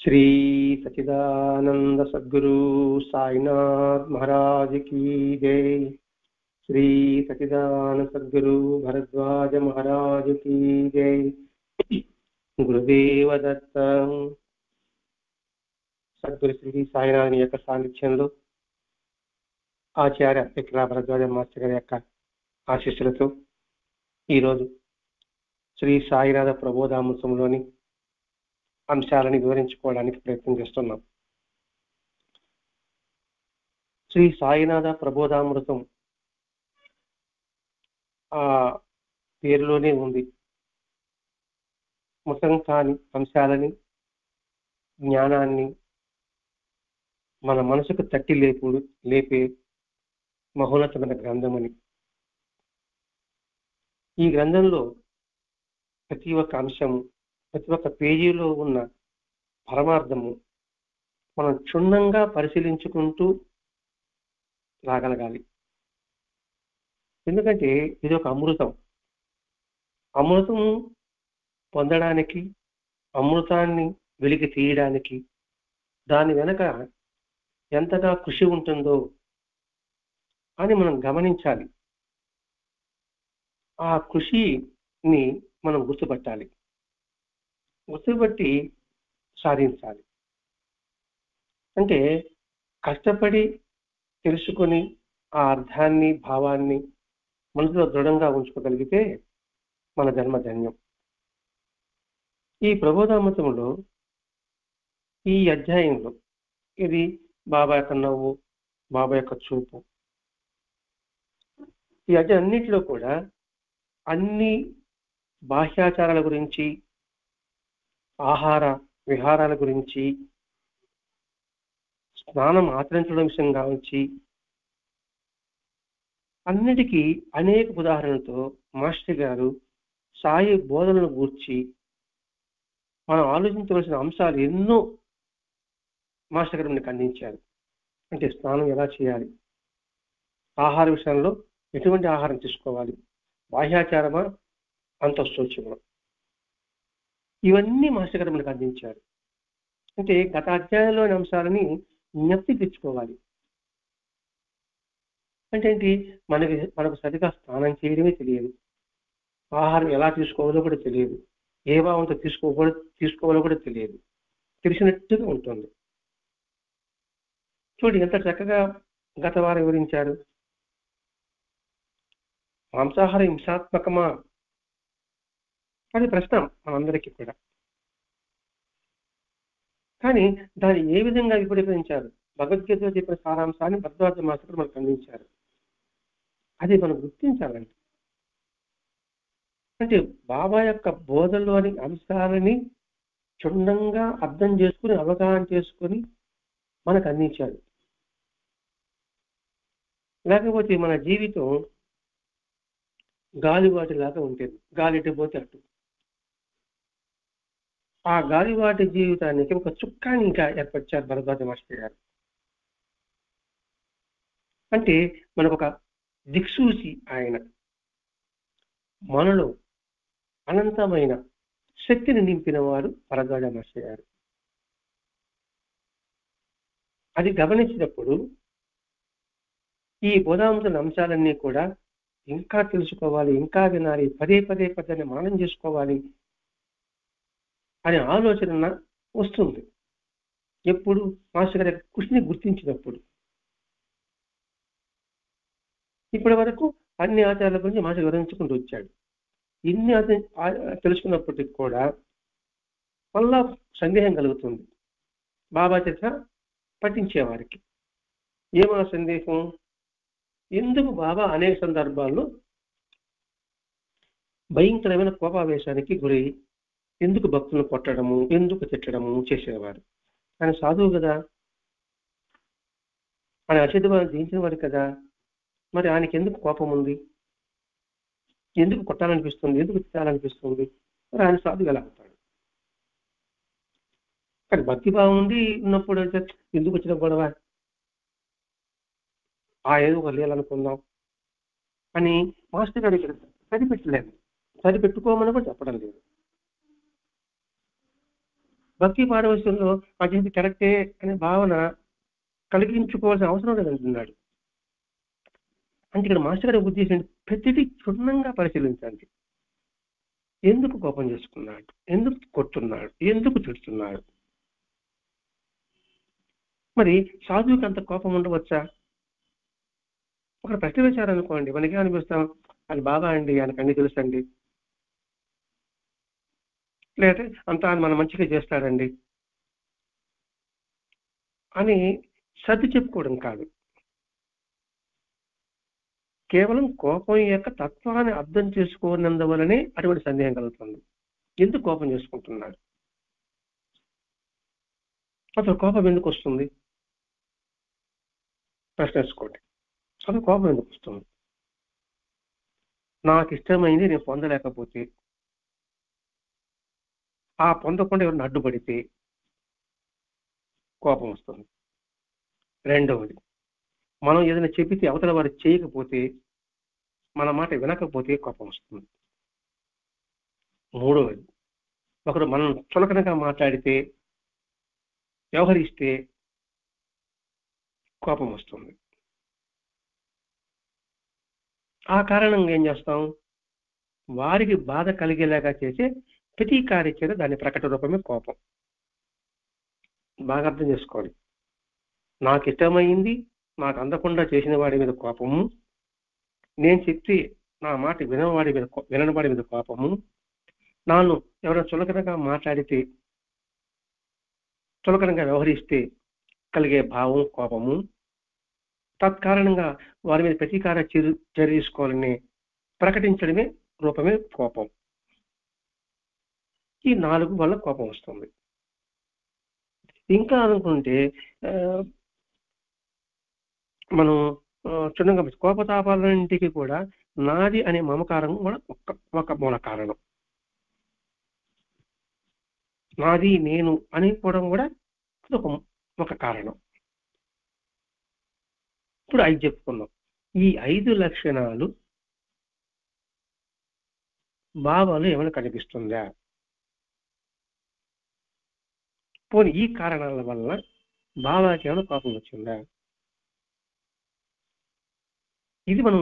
श्री सच्चिदानंद सद्गुरु साईनाथ महाराज की जय। श्री सच्चिदानंद सद्गुरु भरद्वाज महाराज की जय। गुरुदेव दत्त। సద్గురు శ్రీ సాయినాథుని యొక్క సాన్నిధ్యంలో ఆచార్య విక్రా భరద్వాజ మాస్టర్ గారి యొక్క ఆశీస్సులతో ఈరోజు శ్రీ సాయినాథ ప్రబోధామృతంలోని అంశాలని వివరించుకోవడానికి ప్రయత్నం చేస్తున్నాం. శ్రీ సాయినాథ ప్రబోధామృతం ఆ పేరులోనే ఉంది. ముఖం కాని అంశాలని, జ్ఞానాన్ని మన మనసుకు తట్టి లేపే మహోన్నతమైన గ్రంథమని. ఈ గ్రంథంలో ప్రతి ఒక్క అంశము, ప్రతి ఒక్క పేజీలో ఉన్న పరమార్థము మనం క్షుణ్ణంగా పరిశీలించుకుంటూ రాగలగాలి. ఎందుకంటే ఇది ఒక అమృతం. అమృతం పొందడానికి, అమృతాన్ని వెలికి తీయడానికి దాని వెనక ఎంతగా కృషి ఉంటుందో అని మనం గమనించాలి. ఆ కృషిని మనం గుర్తుపట్టాలి, గుర్తుపట్టి సాధించాలి. అంటే కష్టపడి తెలుసుకొని ఆ అర్థాన్ని, భావాన్ని మనసులో దృఢంగా ఉంచుకోగలిగితే మన జన్మ ధన్యం. ఈ ప్రబోధామృతంలో ఈ అధ్యాయంలో ఇది బాబా యొక్క నవ్వు, బాబా యొక్క చూపు. ఈ అధ్యాయం అన్నింటిలో కూడా అన్ని బాహ్యాచారాల గురించి, ఆహార విహారాల గురించి, స్నానం ఆచరించడం విషయం కావచ్చు, అన్నిటికీ అనేక ఉదాహరణలతో మాస్టర్ గారు సాయి బోధనను గూర్చి మనం ఆలోచించవలసిన అంశాలు ఎన్నో మాస్టర్ గారు మనకు అందించారు. అంటే స్నానం ఎలా చేయాలి, ఆహార విషయంలో ఎటువంటి ఆహారం తీసుకోవాలి, బాహ్యాచారమా అంతఃశోచమా, ఇవన్నీ మాస్టర్ గారు మనకు అందించారు. అంటే గత అధ్యాయంలోని అంశాలని జ్ఞప్తి తెచ్చుకోవాలి. అంటే ఏంటి, మనకు సరిగా స్నానం చేయడమే తెలియదు, ఆహారం ఎలా తీసుకోవాలో కూడా తెలియదు, ఏ భావంతో తీసుకోవాలో కూడా తెలియదు, తెలిసినట్టుగా ఉంటుంది. చూడు ఎంత చక్కగా గత వారం వివరించారు. మాంసాహారం హింసాత్మకమా అది ప్రశ్న మనందరికీ కూడా. కానీ దాన్ని ఏ విధంగా వివరించారు, భగవద్గీతలో చెప్పిన సారాంశాన్ని భరద్వాజ మాస్టర్ మనకు అందించారు. అది మనం గుర్తించాలండి. అంటే బాబా యొక్క బోధనలోని అంశాలని క్షుణ్ణంగా అర్థం చేసుకుని, అవగాహన చేసుకుని మనకు అందించాడు. లేకపోతే మన జీవితం గాలివాటిలాగా ఉంటుంది. గాలి ఎటుపోతే అటు. ఆ గాలివాటి జీవితానికి ఒక చుక్కాని ఇంకా ఏర్పరిచారు భరద్వాజ మాస్టర్ గారు. అంటే మనకు ఒక దిక్సూచి ఆయన. మనలో అనంతమైన శక్తిని నింపిన వారు భరద్వాజ మాస్టర్ గారు. అది గమనించినప్పుడు ఈ బోధామృత అంశాలన్నీ కూడా ఇంకా తెలుసుకోవాలి, ఇంకా వినాలి, పదే మననం చేసుకోవాలి అనే ఆలోచన వస్తుంది. ఎప్పుడు మాస్టర్ గారి కృషిని గుర్తించినప్పుడు. ఇప్పటి వరకు అన్ని ఆచారాల గురించి మాస్టర్ వివరించుకుంటూ వచ్చాడు. ఇన్ని తెలుసుకున్నప్పటికీ కూడా మళ్ళా సందేహం కలుగుతుంది బాబా చేత పఠించేవారికి. ఏమా సందేహం? ఎందుకు బాబా అనేక సందర్భాల్లో భయంకరమైన కోపావేశానికి గురై ఎందుకు భక్తులను కొట్టడము, ఎందుకు తిట్టడము చేసేవారు? ఆయన సాధువు కదా, ఆయన అశుద్ధవాన్ని జయించిన వాడు కదా, మరి ఆయనకి ఎందుకు కోపం ఉంది, ఎందుకు కొట్టాలనిపిస్తుంది, ఎందుకు తిట్టాలనిపిస్తుంది? మరి ఆయన సాధువు ఎలా అవుతాడు? కానీ భక్తిభావం ఉండి ఉన్నప్పుడు ఎందుకు వచ్చిన గొడవ, ఏదో వెళ్ళాలనుకుందాం అని మాస్టర్ గారు ఇక్కడ సరిపెట్టలేదు. సరిపెట్టుకోమని కూడా చెప్పడం లేదు. భక్తి పారవశ్యంలో ఆ చేసి కరెక్టే అనే భావన కలిగించుకోవాల్సిన అవసరం లేదంటున్నాడు. అంటే ఇక్కడ మాస్టర్ గారి ఉద్దేశం ప్రతిదీ క్షుణ్ణంగా పరిశీలించండి. ఎందుకు కోపం చేసుకున్నాడు, ఎందుకు కొట్టున్నాడు, ఎందుకు తిడుతున్నాడు? మరి సాధువుకి అంత కోపం ఉండవచ్చా? ఒక ప్రశ్న వేశారనుకోండి, మనకే అనిపిస్తాం అది బాబా అండి, ఆయనకు అన్ని తెలుసండి, లేకపోతే అంతా ఆయన మన మంచిగా చేస్తాడండి అని సర్ది చెప్పుకోవడం కాదు. కేవలం కోపం యొక్క తత్వాన్ని అర్థం చేసుకోనందువలనే అటువంటి సందేహం కలుగుతుంది. ఎందుకు కోపం చేసుకుంటున్నాడు, అసలు కోపం ఎందుకు వస్తుంది ప్రశ్నించుకోండి. అసలు కోపం ఎందుకు వస్తుంది? నాకు ఇష్టమైంది నేను పొందలేకపోతే, ఆ పొందకుండా ఎవరిని అడ్డుపడితే కోపం వస్తుంది. రెండవది, మనం ఏదైనా చెబితే అవతల వారు చేయకపోతే, మన మాట వినకపోతే కోపం వస్తుంది. మూడవది, ఒకరు మనం చులకనగా మాట్లాడితే, వ్యవహరిస్తే కోపం వస్తుంది. ఆ కారణంగా ఏం చేస్తాం? వారికి బాధ కలిగేలాగా చేసే ప్రతీకార చర్య, దాని ప్రకట రూపమే కోపం. బాగా అర్థం చేసుకోవాలి. నాకు ఇష్టమైంది నాకు అందకుండా చేసిన వాడి మీద కోపము, నేను చెప్తే నా మాట వినని వాడి మీద కోపము, నాను ఎవరైనా చులకనగా మాట్లాడితే, చులకనగా వ్యవహరిస్తే కలిగే భావం కోపము, తత్కారణంగా వారి మీద ప్రతీకార చర్య తీసుకోవాలని ప్రకటించడమే రూపమే కోపం. ఈ 4 వల్ల కోపం వస్తుంది. ఇంకా అనుకుంటే మనం చిన్నగా కోపతాపాలన్నింటికి కూడా నాది అనే మమకారం కూడా ఒక మూల కారణం. నాది నేను అనుకోవడం కూడా ఒక కారణం. ఇప్పుడు 5 చెప్పుకున్నాం. ఈ 5 లక్షణాలు భావాలు ఏమైనా కనిపిస్తుందా? పోనీ ఈ కారణాల వల్ల భావానికి ఏమైనా కోపం వచ్చిందా? ఇది మనం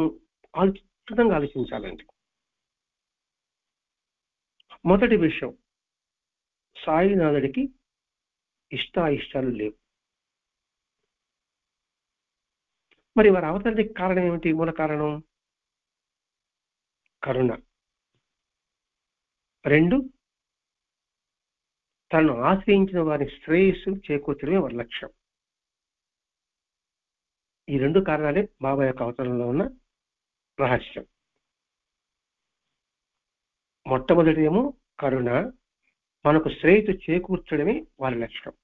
ఖచ్చితంగా ఆలోచించాలండి. మొదటి విషయం, సాయినాథుడికి ఇష్టాయిష్టాలు లేవు. మరి వారి అవతరణకి కారణం ఏమిటి? మూల కారణం కరుణ. 2, తనను ఆశ్రయించిన వారి శ్రేయస్సు చేకూర్చడమే వారి లక్ష్యం. ఈ 2 కారణాలే బాబా యొక్క అవతరణలో ఉన్న రహస్యం. మొట్టమొదటి ఏమో కరుణ, మనకు శ్రేయస్సు చేకూర్చడమే వారి లక్ష్యం.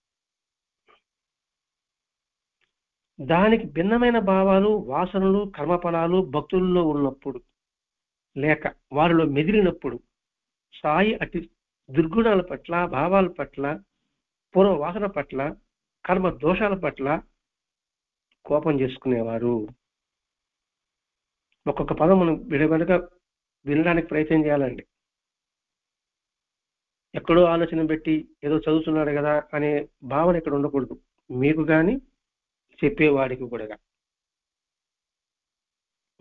దానికి భిన్నమైన భావాలు, వాసనలు, కర్మఫలాలు భక్తుల్లో ఉన్నప్పుడు, లేక వారిలో మెదిలినప్పుడు, సాయి అతి దుర్గుణాల పట్ల, భావాల పట్ల, పూర్వ వాసన పట్ల, కర్మ దోషాల పట్ల కోపం చేసుకునేవారు. ఒక్కొక్క పదం మనం విడవలుగా వినడానికి ప్రయత్నం చేయాలండి. ఎక్కడో ఆలోచన పెట్టి ఏదో చదువుతున్నాడు కదా అనే భావన ఇక్కడ ఉండకూడదు, మీకు కానీ చెప్పేవాడికి కూడా.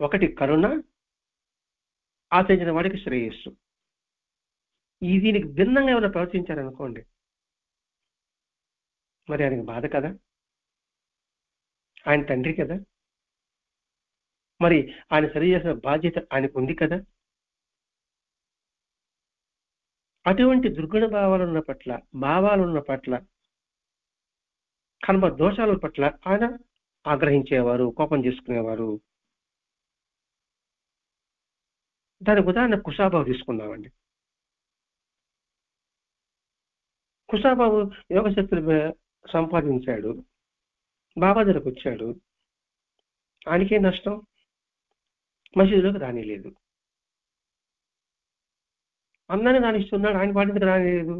ఒకటి కరుణ, ఆచరించిన వాడికి శ్రేయస్సు. దీనికి భిన్నంగా ఏమైనా ప్రవర్తించారనుకోండి, మరి ఆయనకి బాధ కదా, ఆయన తండ్రి కదా, మరి ఆయన సరి చేసిన బాధ్యత ఆయనకు ఉంది కదా. అటువంటి దుర్గుణ భావాలున్న పట్ల, భావాలున్న పట్ల, కర్మ దోషాల పట్ల ఆయన ఆగ్రహించేవారు, కోపం చేసుకునేవారు. దానికి ఉదాహరణ కుషాబాబు తీసుకున్నామండి. కుషాబాబు యోగశక్తులు సంపాదించాడు, బాబా దగ్గరకు వచ్చాడు, ఆయనకే నష్టం, మసీదులోకి రానిలేదు. అందరినీ రాణిస్తున్నాడు, ఆయన పాటికి రానిలేదు.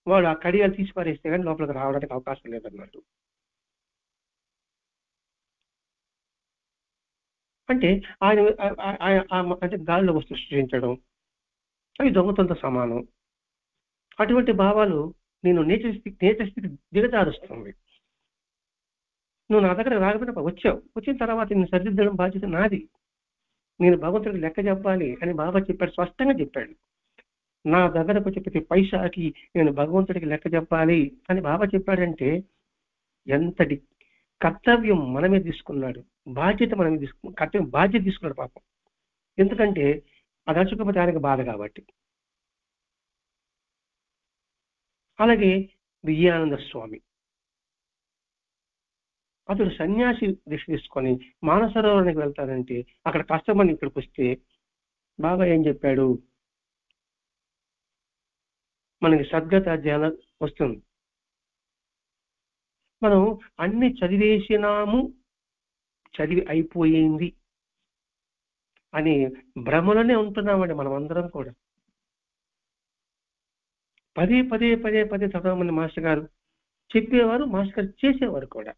వాడు ఆ కడియాలు తీసి పారేస్తే కానీ లోపలికి రావడానికి అవకాశం లేదన్నాడు. అంటే ఆయన అంటే గాలిలో వస్తు సృష్టించడం, అవి దొంగతంతో సమానం. అటువంటి భావాలు నేను నేచర్ స్థితి దిగజారుస్తుంది. నువ్వు నా దగ్గర రాకపోయినా వచ్చావు, వచ్చిన తర్వాత నేను సరిదిద్దడం బాధ్యత నాది, నేను భగవంతుడికి లెక్క చెప్పాలి అని బాబా చెప్పాడు, స్పష్టంగా చెప్పాడు. నా దగ్గరకు వచ్చే ప్రతి పైసాకి నేను భగవంతుడికి లెక్క చెప్పాలి అని బాబా చెప్పాడంటే ఎంతటి కర్తవ్యం మనమే తీసుకున్నాడు, బాధ్యత మనమే తీసుకున్నాడు, కర్తవ్యం బాధ్యత తీసుకున్నాడు పాపం. ఎందుకంటే అది అచుకపోతే ఆయనకు బాధ కాబట్టి. అలాగే విజయానంద స్వామి అతడు సన్యాసి దీక్ష తీసుకొని మానసరోవరానికి వెళ్తానంటే అక్కడ కష్టమని ఇక్కడికి వస్తే బాబా ఏం చెప్పాడు, మనకి సద్గత జ్ఞానం వస్తుంది, మనం అన్ని చదివేసినాము, చదివి అయిపోయింది అని భ్రమలోనే ఉంటున్నామండి మనం అందరం కూడా. పదే పదే పదే పదే చదవమని మాస్టర్ గారు చెప్పేవారు, మాస్టర్ గారు చేసేవారు కూడా.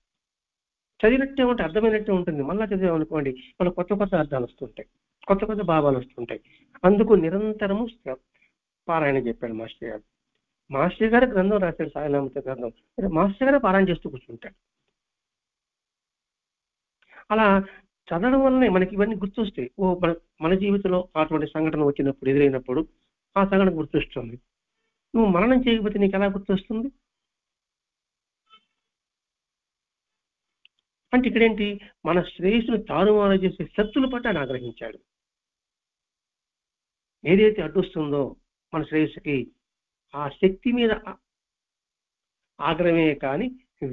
చదివినట్టే ఉంటే అర్థమైనట్టే ఉంటుంది, మళ్ళా చదివామనుకోండి మన కొత్త కొత్త అర్థాలు వస్తుంటాయి, కొత్త కొత్త భావాలు వస్తుంటాయి. అందుకు నిరంతరము పారాయణ చెప్పాడు మాస్టర్ గారు. మాస్టర్ గారు గ్రంథం రాశాడు, సాయినామత గ్రంథం, మాస్టర్ గారు పారాయణ చేస్తూ కూర్చుంటాడు. అలా చదవడం వల్లనే మనకి ఇవన్నీ గుర్తొస్తాయి. మన జీవితంలో అటువంటి సంఘటన వచ్చినప్పుడు, ఎదురైనప్పుడు ఆ సంఘటన గుర్తొస్తుంది. నువ్వు మరణం చేయకపోతే నీకు ఎలా గుర్తొస్తుంది అంటే ఇక్కడేంటి, మన శ్రేయస్సును తారుమారు చేసే శక్తుల పట్ల ఆయన ఆగ్రహించాడు. ఏదైతే అడ్డొస్తుందో మన శ్రేయస్సుకి ఆ శక్తి మీద ఆగ్రహమే కానీ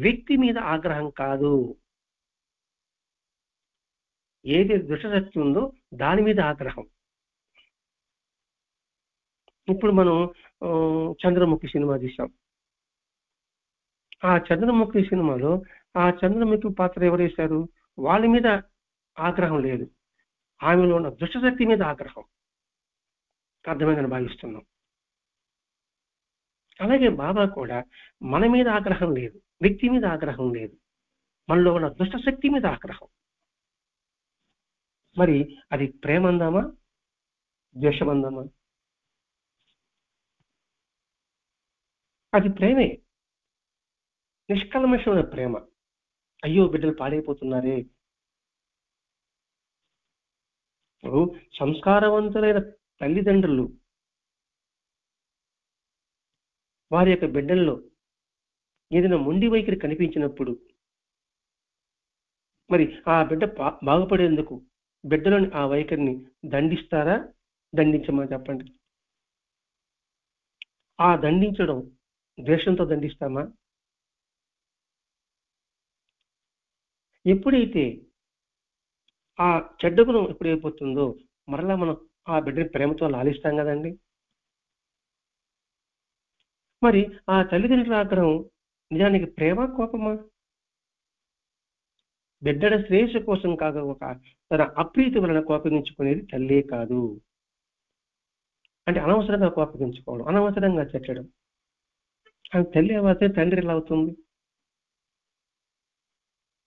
వ్యక్తి మీద ఆగ్రహం కాదు. ఏదైతే దుష్టశక్తి ఉందో దాని మీద ఆగ్రహం. ఇప్పుడు మనం చంద్రముఖి సినిమా చూసాం. ఆ చంద్రముఖి సినిమాలో ఆ చంద్రముఖి పాత్ర ఎవరు వేశారు, వాళ్ళ మీద ఆగ్రహం లేదు, ఆమెలో ఉన్న దుష్టశక్తి మీద ఆగ్రహం. అర్థమైందని భావిస్తున్నాం. అలాగే బాబా కూడా మన మీద ఆగ్రహం లేదు, వ్యక్తి మీద ఆగ్రహం లేదు, మనలో ఉన్న దుష్టశక్తి మీద ఆగ్రహం. మరి అది ప్రేమందామా ద్వేషమందామా? అది ప్రేమే, నిష్కల్మషమైన ప్రేమ. అయ్యో బిడ్డలు పాడైపోతున్నారే. సంస్కారవంతులైన తల్లిదండ్రులు వారి యొక్క బిడ్డల్లో ఏదైనా మొండి వైఖరి కనిపించినప్పుడు మరి ఆ బిడ్డ బాగుపడేందుకు బిడ్డలోని ఆ వైఖరిని దండిస్తారా, దండించమని చెప్పండి. ఆ దండించడం ద్వేషంతో దండిస్తామా? ఎప్పుడైతే ఆ చెడ్డ గుణం ఎప్పుడైపోతుందో మరలా మనం ఆ బిడ్డని ప్రేమతో లాలిస్తాం కదండి. మరి ఆ తల్లిదండ్రుల ఆగ్రహం నిజానికి ప్రేమ కోపమా? బిడ్డల శ్రేయస్సు కోసం కాదు, ఒక తన అప్రీతి వలన కోపగించుకునేది తల్లే కాదు. అంటే అనవసరంగా కోపగించుకోవడం, అనవసరంగా చెట్టడం. అది తల్లి అవ్వతే తండ్రి ఎలా అవుతుంది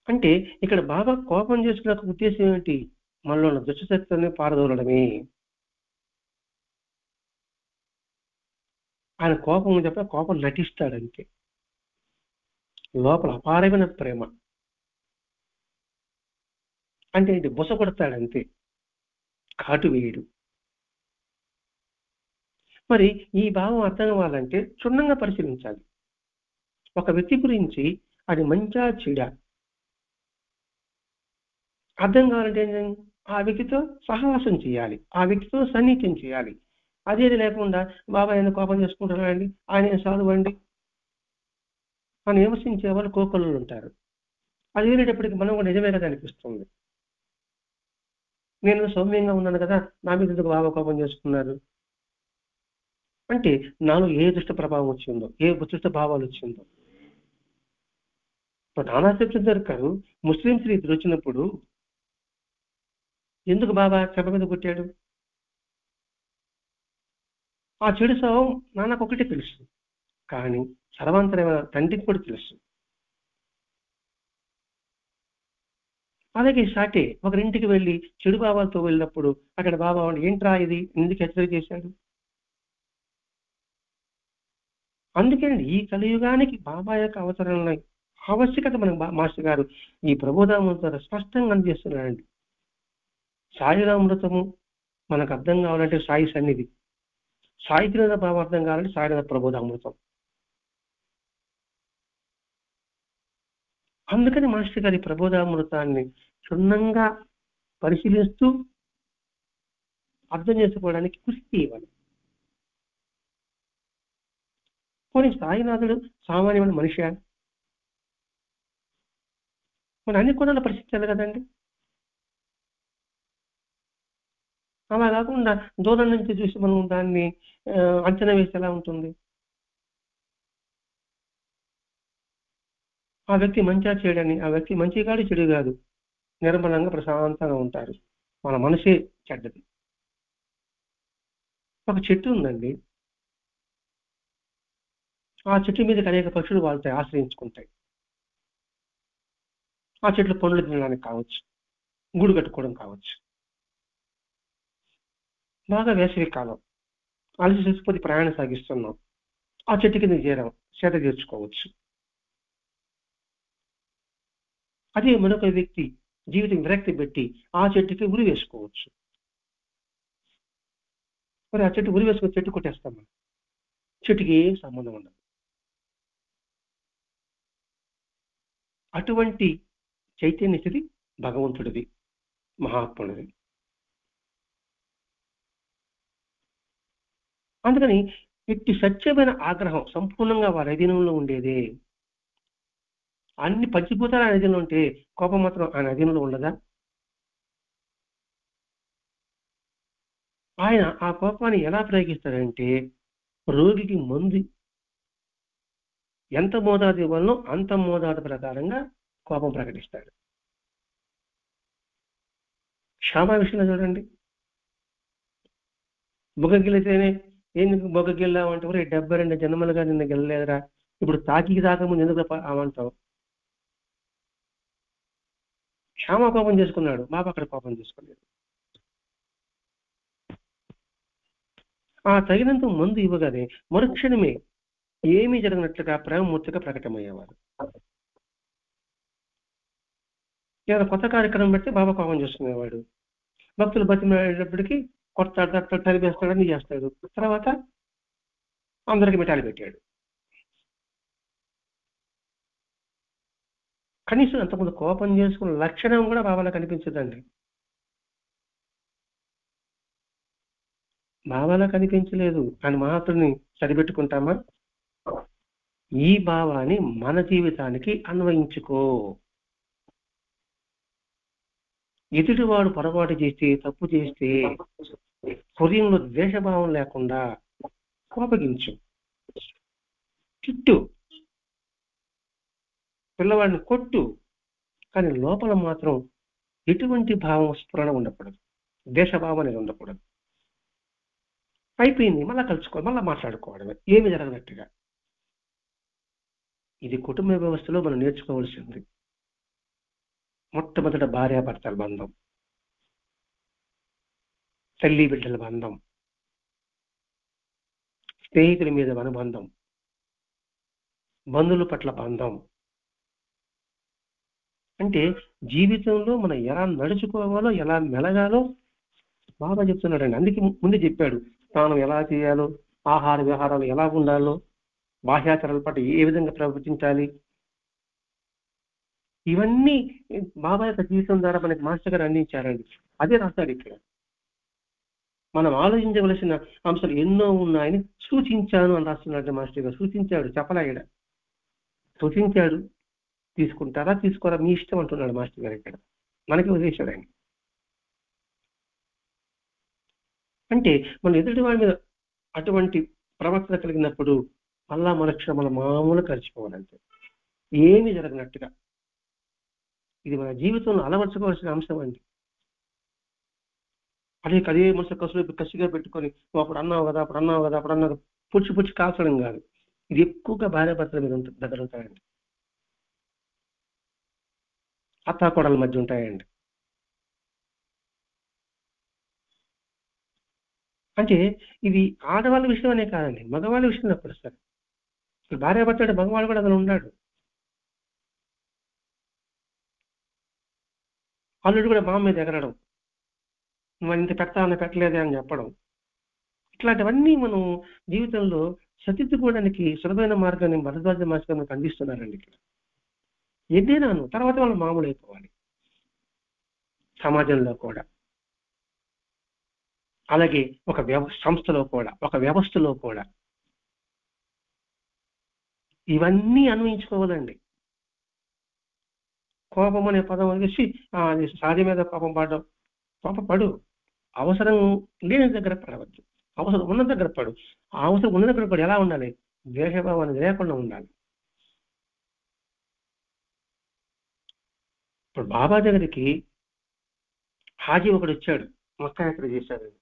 అంటే ఇక్కడ బాబా కోపం చేసుకునే ఉద్దేశం ఏంటి, మనలో ఉన్న దుష్టశక్తుల్ని పారదోలడమే. ఆయన కోపం చెప్ప కోపం నటిస్తాడంతే, లోపల అపారమైన ప్రేమ అంటే ఇది బుస కొడతాడంతే, కాటు వేయడు. మరి ఈ భావం అర్థం కావాలంటే క్షుణ్ణంగా పరిశీలించాలి. ఒక వ్యక్తి గురించి అది మంచా చెడా అర్థం కావాలంటే ఆ వ్యక్తితో సహవాసం చేయాలి, ఆ వ్యక్తితో సన్నిహిత్యం చేయాలి. అదేది లేకుండా బాబా ఆయన కోపం చేసుకుంటారండి, ఆయన సాధువండి అని విమర్శించే వాళ్ళు కోకొల్లు ఉంటారు. అది వెళ్ళేటప్పటికి మనం కూడా నిజమే కదా అనిపిస్తుంది. నేను సౌమ్యంగా ఉన్నాను కదా, నా మీద ఎందుకు బాబా కోపం చేసుకున్నారు అంటే నాలో ఏ దుష్ట ప్రభావం వచ్చిందో, ఏ దుష్ట భావాలు వచ్చిందో. నానా శక్తిధర్ గారు ముస్లిం స్త్రీ ఇద్దరు వచ్చినప్పుడు ఎందుకు బాబా చెంప మీద కొట్టాడు? ఆ చెడు స్వభావం నాన్నకొకటే తెలుసు, కానీ సర్వాంతరమైన తండ్రికి కూడా తెలుసు. అలాగే సాటే ఒకరింటికి వెళ్ళి చెడు భావాలతో వెళ్ళినప్పుడు అక్కడ బాబా ఏంట్రా ఇది ఎందుకు హెచ్చరిక చేశాడు? అందుకేనండి ఈ కలియుగానికి బాబా యొక్క అవతరణ ఆవశ్యకత మనకు మాస్టర్ గారు ఈ ప్రబోధామృత స్పష్టంగా అందజేస్తున్నారండి. సాయిరామృతము మనకు అర్థం కావాలంటే సాయి సన్నిధి, సాయిగ్రహ భావం అర్థం కావాలంటే సాయినాథ ప్రబోధామృతం. అందుకని మాస్టర్ గారి ప్రబోధామృతాన్ని క్షుణ్ణంగా పరిశీలిస్తూ అర్థం చేసుకోవడానికి కృషి చేయాలి. పోనీ సాయినాథుడు సామాన్యమైన మనిషి, మన అన్ని కోణాలు పరిశీలించాలి కదండి. అలా కాకుండా దూరం నుంచి చూసి మనం దాన్ని అంచనా వేసి ఎలా ఉంటుంది? ఆ వ్యక్తి మంచిగా చేయడని, ఆ వ్యక్తి మంచి కాదు చెడు కాదు, నిర్మలంగా ప్రశాంతంగా ఉంటారు. మన మనసే చెడ్డది. ఒక చెట్టు ఉందండి, ఆ చెట్టు మీదకి అనేక పక్షులు వాళ్తాయి, ఆశ్రయించుకుంటాయి. ఆ చెట్లు పండ్లు తినడానికి కావచ్చు, గూడు కట్టుకోవడం కావచ్చు. బాగా వేసవి కాలం, అలసి చచ్చిపోతే ప్రయాణం సాగిస్తున్నాం, ఆ చెట్టు కింద చేరాం, సేద తీర్చుకోవచ్చు. అదే మరొక వ్యక్తి జీవితం విరక్తి పెట్టి ఆ చెట్టుకి ఉరి వేసుకోవచ్చు. మరి ఆ చెట్టు ఉరి వేసుకుని చెట్టు కొట్టేస్తాం, చెట్టుకి ఏం సంబంధం ఉండదు. అటువంటి చైతన్య స్థితి భగవంతుడిది, మహాత్ముడిది. అందుకని ఇట్టి సత్యమైన ఆగ్రహం సంపూర్ణంగా వారి అధీనంలో ఉండేదే. అన్ని పంచిభూతాలు ఆయన అధీనంలో ఉంటే కోపం మాత్రం ఆయన అధీనంలో ఉండదా? ఆయన ఆ కోపాన్ని ఎలా ప్రయోగిస్తాడంటే, రోగికి మందు ఎంత మోతాదు ఇవ్వాలనో అంత మోతాదు ప్రకారంగా కోపం ప్రకటిస్తాడు. క్షమ విషయంలో చూడండి, బుగ్గగిలితేనే ఎందుకు బొగ్గగిల్లావు అంటే, 72 జన్మలుగా నిన్ను గెలలేదురా, ఇప్పుడు తాకి ముందు ఎందుకు అవంటావు? క్షమ కోపం చేసుకున్నాడు, బాబా అక్కడ కోపం చేసుకోలేదు. ఆ తగినంత మందు ఇవ్వగానే మరుక్షణమే ఏమీ జరగనట్లుగా ప్రేమమూర్తిగా ప్రకటమయ్యేవారు. ఏదైనా కొత్త కార్యక్రమం పెడితే బాబా కోపం చేసుకునేవాడు. భక్తులు బతిమేటప్పటికీ కొడతాడు, తరిమేస్తాడని చేస్తాడు. తర్వాత అందరికి మిఠాయిలు పెట్టాడు. కనీసం అంతకుముందు కోపం చేసుకున్న లక్షణం కూడా బాబాలో కనిపించదండి. బాబాలో కనిపించలేదు అని మహాత్ముని సరిపెట్టుకుంటామా? ఈ భావాన్ని మన జీవితానికి అన్వయించుకో. ఎదుటివాడు పొరపాటు చేస్తే, తప్పు చేస్తే హృదయంలో ద్వేషభావం లేకుండా కోపగించు, చుట్టూ పిల్లవాడిని కొట్టు, కానీ లోపల మాత్రం ఎటువంటి భావం స్ఫురణ ఉండకూడదు, ద్వేషభావం అనేది ఉండకూడదు. అయిపోయింది, మళ్ళీ కలుసుకోవాలి, మళ్ళీ మాట్లాడుకోవడమే ఏమి జరగనట్టుగా. ఇది కుటుంబ వ్యవస్థలో మనం నేర్చుకోవాల్సింది. మొట్టమొదట భార్యాభర్తల బంధం, తల్లి బిడ్డల బంధం, స్నేహితుల మీద అనుబంధం, బంధువుల పట్ల బంధం. అంటే జీవితంలో మనం ఎలా నడుచుకోవాలో, ఎలా మెలగాలో బాబా చెప్తున్నాడండి. అందుకే ముందే చెప్పాడు, స్నానం ఎలా చేయాలో, ఆహార వ్యవహారాలు ఎలా ఉండాలో, బాహ్యాచారాల పట్ల ఏ విధంగా ప్రవర్తించాలి, ఇవన్నీ బాబా యొక్క జీవితం ద్వారా మనకి మాస్టర్ గారు అందించారండి. అదే రాస్తాడు ఇక్కడ. మనం ఆలోచించవలసిన అంశాలు ఎన్నో ఉన్నాయని సూచించాను అని రాస్తున్నాడు మాస్టర్ గారు. సూచించాడు, చెప్పలాగడ సూచించాడు. తీసుకుంటారా తీసుకోరా మీ ఇష్టం అంటున్నాడు మాస్టర్ గారు ఇక్కడ. మనకి వదిలేశాడు ఆయన. అంటే మన ఎదుటి వాడి మీద అటువంటి ప్రవర్తన కలిగినప్పుడు మళ్ళా మన మామూలు కలిసిపోవాలంటే ఏమి జరగనట్టుగా. ఇది మన జీవితంలో అలవర్చుకోవాల్సిన అంశం అండి. అదే మనసు కసిగా పెట్టుకొని అప్పుడు అన్నావు కదా, అప్పుడు అన్నావు కదా, అప్పుడు అన్నావు, పుచ్చి కాల్చడం కాదు. ఇది ఎక్కువగా భార్యాభర్తల మీద దగ్గర ఉంటాయండి, అత్తాకోడల మధ్య ఉంటాయండి. అంటే ఇది ఆడవాళ్ళ విషయం అనే కాదండి, మగవాళ్ళ విషయంలో కూడా సార్. భార్యాభర్త మగవాడు కూడా అతను ఉన్నాడు. అల్లుడు కూడా మామ మీద ఎగరడం, నువ్వు ఇంత పెడతామని పెట్టలేదే అని చెప్పడం. ఇట్లాంటివన్నీ మనం జీవితంలో సరిదిద్దుకోవడానికి సులభమైన మార్గాన్ని భరద్వాజ మాస్టర్ మనకు అందిస్తున్నారండి ఇక్కడ. ఏదైనాను తర్వాత వాళ్ళు మామూలు అయిపోవాలి సమాజంలో కూడా, అలాగే ఒక సంస్థలో కూడా, ఒక వ్యవస్థలో కూడా ఇవన్నీ అన్వయించుకోవాలండి. కోపం అనే పదం వచ్చి అది సాధ్య మీద కోపం పడడం, కోపపడు, అవసరం లేని దగ్గర పడవద్దు, అవసరం ఉన్న దగ్గర పడు. ఆ అవసరం ఉన్న దగ్గర పడు ఎలా ఉండాలి? ద్వేషభావం అనేది లేకుండా ఉండాలి. ఇప్పుడు బాబా దగ్గరికి హాజీ ఒకడు వచ్చాడు, మక్కా యాత్ర చేశాడండి.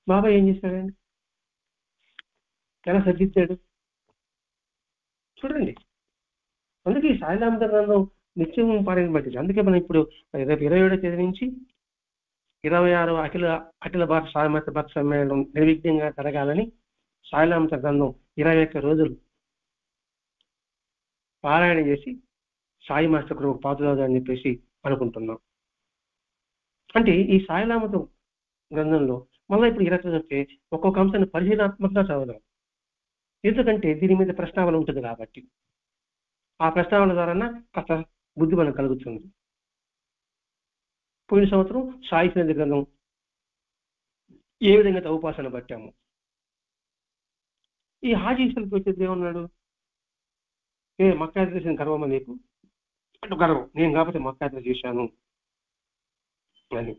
బాబా ఏం చేశాడండి? ఎలా సర్దిద్దాడు చూడండి. అందుకే ఈ సాయిలాంబ గ్రంథం నిత్యం పారాయణ పట్టింది. అందుకే మనం ఇప్పుడు రేపు 27వ తేదీ నుంచి 26 అఖిల భారత సాయిమత భక్త సమ్మేళనం నిర్విఘ్నంగా జరగాలని సాయిలాంబ గ్రంథం 21 రోజులు పారాయణ చేసి సాయి మాస్టర్ పాతురాజు అని చెప్పేసి అనుకుంటున్నాం. అంటే ఈ సాయిలామతం గ్రంథంలో మళ్ళీ ఇప్పుడు 20 వస్తే ఒక్కొక్క అంశాన్ని పరిశీలనాత్మకంగా చదవడం. ఎందుకంటే దీని మీద ప్రశ్నావళి ఉంటుంది కాబట్టి ఆ ప్రశ్నావళి ద్వారా కాస్త బుద్ధి మనకు కలుగుతుంది. పోయిన సంవత్సరం సాయి సన్నిధి గ్రంథం ఏ విధంగా ఉపాసన పట్టాము. ఈ హాజీశ్వరికి వచ్చేది ఏమన్నాడు? మక్కాయాత్ర చేసిన గర్వమా నీకు? అటు గర్వం, నేను కాకపోతే మక్కాయాత్ర చేశాను అని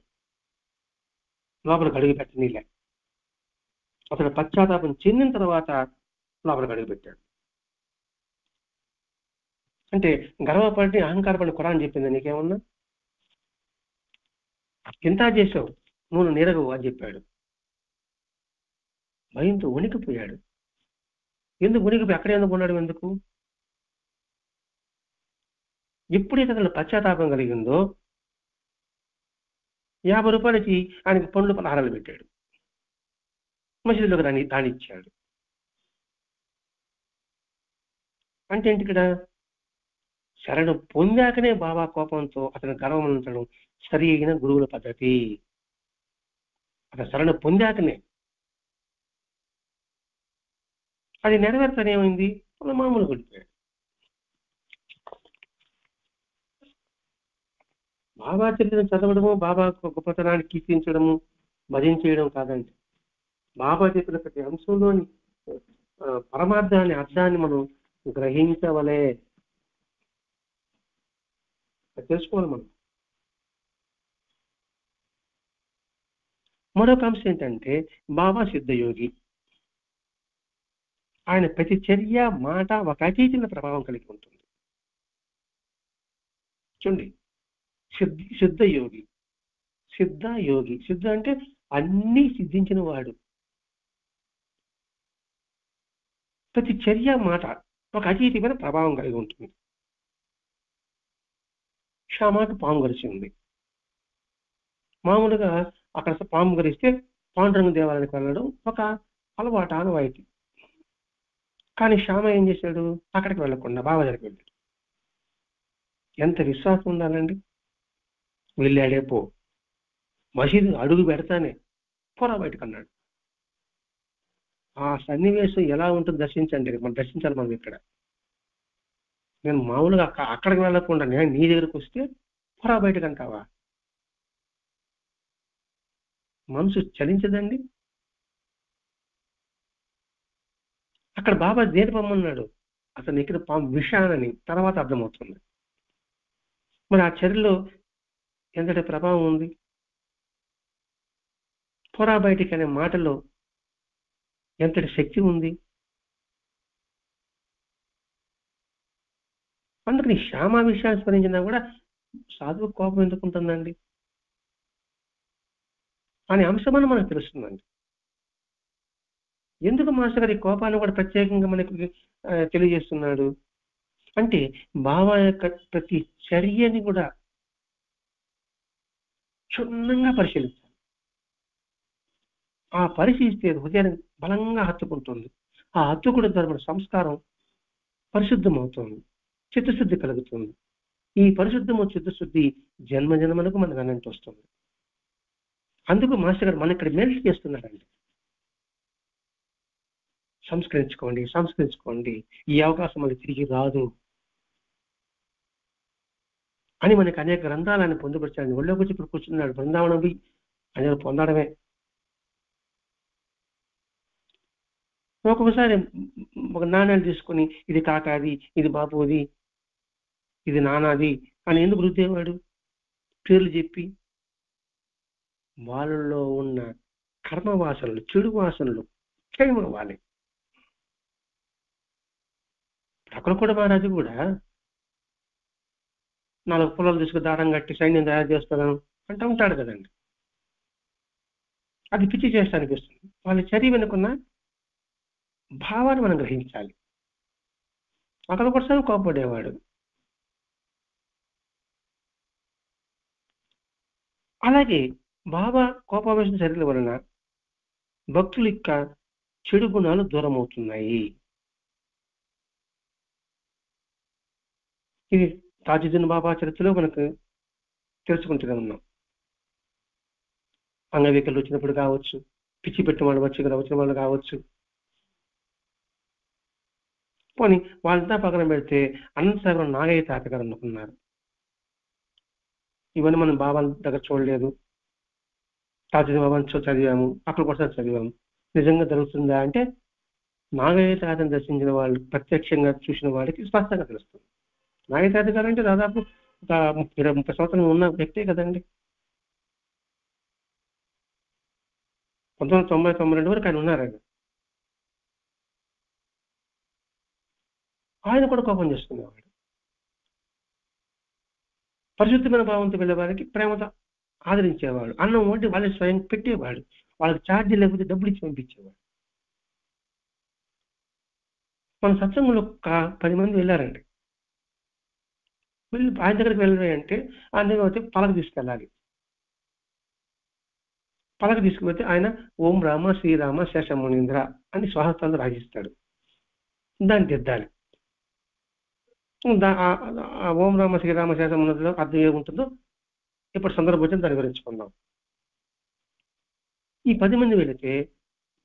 లోపలికి అడుగు పెట్టనీలే. అతను పశ్చాత్తాపం చెందిన తర్వాత లోపలికి అడుగు పెట్టాడు. అంటే గర్వపడి అహంకారపడి ఖురాన్ చెప్పింది నీకేమన్నా? ఎంత చేసావు నువ్వు నిరగవు అని చెప్పాడు. భయంతో వణికిపోయాడు. ఎందుకు వణికిపోయి అక్కడే ఎందుకు ఉన్నాడు? ఎందుకు? ఎప్పుడైతే అతను పశ్చాత్తాపం కలిగిందో 50 రూపాయలకి ఆయనకి పండ్లు పలహారాలు పెట్టాడు, మసీదులోకి దానిచ్చాడు. అంటే ఏంటి ఇక్కడ? శరణం పొందాకనే బాబా కోపంతో అతను గర్వమంతడం సరి అయిన గురువుల పద్ధతి. అతను శరణం పొందాకనే అది నెరవేర్తనేమైంది? మామూలు కొడిపోయాడు. బాబా చరిత్రను చదవడము, బాబా గొప్పతనాన్ని కీర్తించడము, భజించేయడం కాదండి. బాబా చెప్పిన ప్రతి అంశంలోని పరమార్థాన్ని, అర్థాన్ని మనం గ్రహించవలే, తెలుసుకోవాలి మనం. మరొక అంశం ఏంటంటే బాబా సిద్ధయోగి. ఆయన ప్రతి చర్య, మాట ఒక అతీతుల ప్రభావం కలిగి ఉంటుంది. చూడండి, సిద్ధయోగి. సిద్ధయోగి, సిద్ధ అంటే అన్నీ సిద్ధించిన వాడు. ప్రతి చర్య, మాట ఒక అతీతమైన ప్రభావం కలిగి ఉంటుంది. షామాకు పాము గరిచింది. మామూలుగా అక్కడ పాము గరిస్తే పాండురంగ దేవాలయానికి వెళ్ళడం ఒక అలవాటు, ఆనవాయితీ. కానీ శ్యామ ఏం చేశాడు? అక్కడికి వెళ్ళకుండా బాబా దగ్గరికి వెళ్ళాడు. ఎంత విశ్వాసం ఉండాలండి! వెళ్ళాడే పో, మసీదు అడుగు పెడతానే పోరా బయటకు అన్నాడు. ఆ సన్నివేశం ఎలా ఉంటుంది దర్శించండి. మనం దర్శించాలి. మనం ఇక్కడ నేను మామూలుగా అక్కడికి వెళ్ళకుండా నేను నీ దగ్గరకు వస్తే పోరా బయటకు అంటావా? మనసు చలించదండి. అక్కడ బాబా దేని పొమ్మన్నాడు? అతను ఇక్కడ పాము విషానని తర్వాత అర్థమవుతుంది. మరి ఆ చర్యలో ఎంతటి ప్రభావం ఉంది? పోరా బయటికి అనే మాటలో ఎంతటి శక్తి ఉంది? అందుకని శ్యామ విషయాన్ని స్మరించినా కూడా సాధువు కోపం ఎందుకు ఉంటుందండి అనే అంశమని మనకు తెలుస్తుందండి. ఎందుకు మాస్టర్ గారి కోపాన్ని కూడా ప్రత్యేకంగా మనకు తెలియజేస్తున్నాడు అంటే బాబా యొక్క ప్రతి చర్యని కూడా క్షుణ్ణంగా పరిశీలించాలి. ఆ పరిశీలిస్తే హృదయాన్ని బలంగా హత్తుకుంటుంది. ఆ హత్తుకున్న ద్వారా సంస్కారం పరిశుద్ధమవుతుంది, చిత్తశుద్ధి కలుగుతుంది. ఈ పరిశుద్ధము చిత్తశుద్ధి జన్మ జన్మలకు మనకు అనంటి వస్తుంది. అందుకు మాస్టర్ గారు మన ఇక్కడ మెల్ట్ చేస్తున్నారండి. సంస్కరించుకోండి, సంస్కరించుకోండి, ఈ అవకాశం మనకి తిరిగి రాదు అని మనకి అనేక గ్రంథాలను పొందుపరిచాడు. ఒళ్ళో వచ్చి ఇప్పుడు కూర్చున్నాడు, బృందావనం అని పొందడమే. ఒక్కొక్కసారి ఒక నాణ్యాలు తీసుకుని ఇది కాకాది, ఇది బాపుది, ఇది నానాది అని ఎందుకు రుద్దేవాడు? పేర్లు చెప్పి వాళ్ళల్లో ఉన్న కర్మ వాసనలు, చెడు వాసనలు క్షయమవ్వాలి. అక్కడ కూడా మహారాజు కూడా 4 పొలాలు తీసుకుని దారం కట్టి సైన్యం తయారు చేస్తాను అంటూ ఉంటాడు కదండి. అది పిచ్చి చేస్తా అనిపిస్తుంది. వాళ్ళ చర్య వెనుకున్న భావాన్ని మనం గ్రహించాలి. అక్కడ కూడా కోపపడేవాడు. అలాగే బాబా కోపావేశం చర్యల వలన భక్తుల యొక్క చెడు గుణాలు దూరం అవుతున్నాయి. ఇది తాజుద్దీన్ బాబా చరిత్రలో మనకు తెలుసుకుంటూనే ఉన్నాం. అంగవికలు వచ్చినప్పుడు కావచ్చు, పిచ్చి పెట్టిన వాళ్ళు వచ్చిన వాళ్ళు కావచ్చు, పోనీ వాళ్ళంతా పక్కన పెడితే అనంతసాగరం నాగయ్య తాతగారు అనుకున్నారు. ఇవన్నీ మనం బాబా దగ్గర చూడలేదు, తాజుద్దీన్ బాబాని చదివాము, అక్కడ కూడా చదివాము. నిజంగా జరుగుతుందా అంటే నాగయ్య తాతను దర్శించిన వాళ్ళు, ప్రత్యక్షంగా చూసిన వాళ్ళకి స్పష్టంగా తెలుస్తుంది. నాగయ్య తాత గారు అంటే దాదాపు ఒక 30 సంవత్సరం ఉన్న వ్యక్తే కదండి. 1992 వరకు ఆయన ఉన్నారండి. ఆయన కూడా కోపం చేసుకునేవాడు. పరిశుద్ధమైన భావంతో వెళ్ళే వారికి ప్రేమతో ఆదరించేవాడు. అన్నం వంటి వాళ్ళకి స్వయం పెట్టేవాడు. వాళ్ళకి ఛార్జీ లేకపోతే డబ్బులు ఇచ్చి పంపించేవాడు. మన సత్సంగంలో 10 మంది వెళ్ళారండి. వీళ్ళు ఆయన దగ్గరికి వెళ్ళాలి అంటే ఆయన దగ్గర అయితే పలక తీసుకెళ్ళాలి. పలక తీసుకుపోతే ఆయన ఓం రామ శ్రీరామ శేషమునీంద్ర అని స్వహస్తాలు రాజిస్తాడు. దాన్ని దిద్దాలి. ఓం రామ శ్రీరామ శేషమునీంద్రలో అర్థం ఏముంటుందో ఇప్పుడు సందర్భం వచ్చి దాన్ని వివరించుకుందాం. ఈ 10 మంది వెళితే